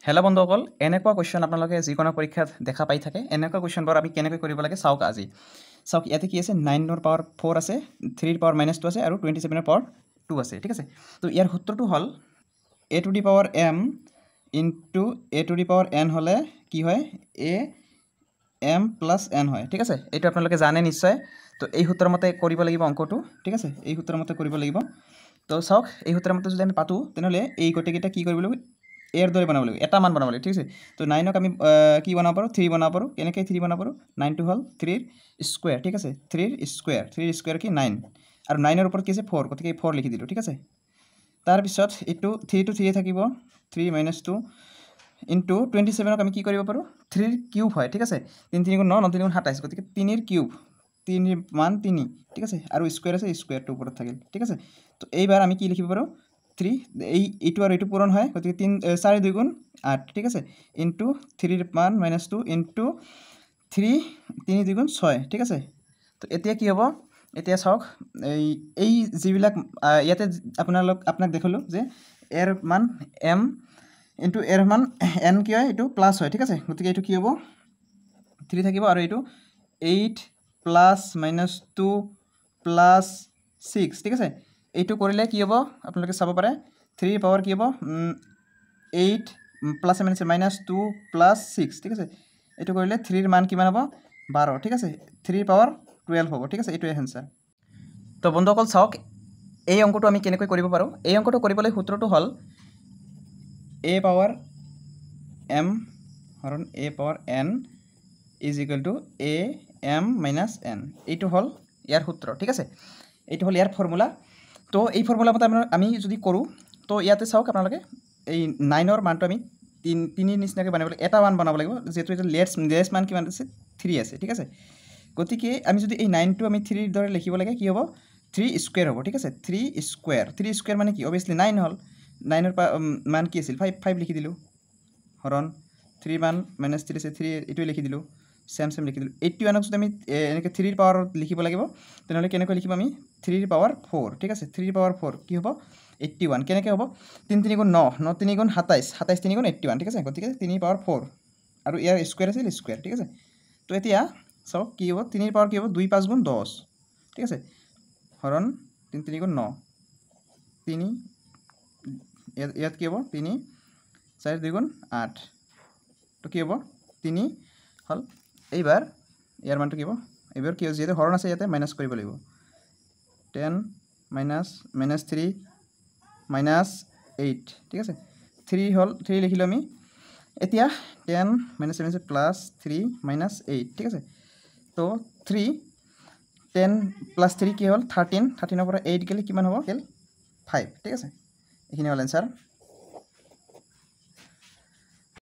Hello' বন্ধুসকল, এনেকুৱা question আপোনালোকে যিকোনো পৰীক্ষাত দেখা পাই থাকে। এনেকুৱা কুৱেশ্যনবোৰ আমি কেনেকৈ কৰিব লাগে চাওক আজি। চাওক ইয়াতে কি আছে, 9ৰ পাৱাৰ 4 আছে, 3ৰ পাৱাৰ -2 আছে আৰু 27ৰ পাৱাৰ 2 আছে। ঠিক আছে, তো ইয়াৰ সূত্ৰটো হ'ল a to the power m into a to the power n হ'লে কি হয়, a m প্লাছ n হয়। ঠিক আছে, এইটো আপোনালোকে জানে নিশ্চয়। তো এই সূত্ৰৰ মতে কৰিব লাগিব অংকটো। ঠিক আছে, এই সূত্ৰৰ মতে কৰিব লাগিব। তো চাওক, এই সূত্ৰৰ মতে যদি আমি পাতোঁ তেনেহ'লে এই গোটেইকেইটা কি কৰিব লাগিব, এৰ দৰে বনাব লাগিব, এটা মান বনাব লাগিব। ঠিক আছে, তো 9ক আমি কি বনাব পাৰোঁ, 3 বনাব পাৰোঁ। কেনেকৈ 3 বনাব পাৰোঁ, 9টো হ'ল 3ৰ স্কুৱেৰ। ঠিক আছে, 3ৰ স্কুৱেৰ কি 9, আৰু 9ৰ ওপৰত কি আছে 4, গতিকে 4 লিখি দিলোঁ। ঠিক আছে, তাৰপিছত এইটো 3টো 3 থাকিব, 3 - 2 ইনটু 27ক আমি কি কৰিব পাৰোঁ, 3ৰ কিউব হয়। ঠিক আছে, 3 3 গুণ 9, 9 3 গুণ 27, গতিকে 3ৰ কিউব, 3ৰ মান 3। ঠিক আছে, আৰু স্কুৱেৰ আছে, স্কুৱেৰটো ওপৰত থাকিল। ঠিক আছে, তো এইবাৰ আমি কি লিখিব পাৰোঁ, 3 এইটো আৰু এইটো পূৰণ হয়, গতিকে 4 2 গুণ 8। ঠিক আছে, ইনটু 3ৰ মান -2 ইনটু 3 3 2 গুণ 6। ঠিক আছে, তো এতিয়া কি হ'ব, এতিয়া চাওক এই যিবিলাক ইয়াতে আপোনাক দেখালোঁ যে এৰ মান m ইনটু এৰ মান n কি হয়, এইটো প্লাছ হয়। ঠিক আছে, গতিকে এইটো কি হ'ব, 3 থাকিব, আৰু এইটো 8 প্লাছ -2 প্লাছ 6। ঠিক আছে, এইটো কৰিলে কি হ'ব, আপোনালোকে চাব পাৰে, 3ৰ পাৱাৰ কি হ'ব, 8 প্লাছ -2 প্লাছ 6। ঠিক আছে, এইটো কৰিলে 3ৰ মান কিমান হ'ব, 12। ঠিক আছে, 3ৰ পাৱাৰ 12 হ'ব। ঠিক আছে, এইটোৱে এনচাৰ। তো বন্ধুসকল চাওক, এই অংকটো আমি কেনেকৈ কৰিব পাৰোঁ। এই অংকটো কৰিবলৈ সূত্ৰটো হ'ল a পাৱাৰ m হৰণ a power n is equal to a m minus n। এইটো হ'ল ইয়াৰ সূত্ৰ। ঠিক আছে, এইটো হ'ল ইয়াৰ ফৰ্মুলা। তো এই ফৰ্মুলা মতে আমি যদি কৰোঁ, তো ইয়াতে চাওক আপোনালোকে, এই 9ৰ মানটো আমি 3 নিচিনাকৈ বনাব লাগিব, এটা 1 বনাব লাগিব, যিহেতু এইটো লেছ মান কিমান আছে, 3 আছে। ঠিক আছে, গতিকে আমি যদি এই 9টো আমি 3ৰ দৰে লিখিব লাগে, কি হ'ব, 3 স্কুৱেৰ হ'ব। ঠিক আছে, 3 স্কুৱেৰ মানে কি, অভিয়াছলি 9 হ'ল। 9ৰ মান কি আছিল, 5 লিখি দিলোঁ, হৰণ 3 মান -3 আছে, 3 এইটোৱে লিখি দিলোঁ, চেম লিখি দিলোঁ। 81ক যদি আমি এনেকৈ 3ৰ পাৱাৰত লিখিব লাগিব, তেনেহ'লে কেনেকৈ লিখিম আমি, 3ৰ পাৱাৰ 4। ঠিক আছে, 3ৰ পাৱাৰ 4 কি হ'ব, 81। কেনেকৈ হ'ব, 3 3 গুণ 9, 9 3 গুণ 27, 27 3 গুণ 81। ঠিক আছে, গতিকে 3ৰ পাৱাৰ 4, আৰু ইয়াৰ স্কুৱেৰ আছিল স্কুৱেৰ। ঠিক আছে, তো এতিয়া চাওক কি হ'ব, 3ৰ পাৱাৰ কি হ'ব, 2 5 গুণ 10। ঠিক আছে, হৰণ 3 3 গুণ 9, 3 ইয়াত কি হ'ব, 3 4 2 গুণ 8, তো কি হ'ব, 3 হ'ল। এইবাৰ ইয়াৰ মানটো কি হ'ব, এইবাৰ কি হ'ব, যিহেতু হৰণ আছে ইয়াতে মাইনাছ কৰিব লাগিব, 10 -3 -8। ঠিক আছে, 3 হ'ল, 3 লিখিলোঁ আমি। এতিয়া 10 -7 প্লাছ 3 -8। ঠিক আছে, তো 10 + 3 কি হ'ল, 13। 13ৰ পৰা 8 গ'লে কিমান হ'ব, 5। ঠিক আছে, এইখিনি হ'ল এনচাৰ।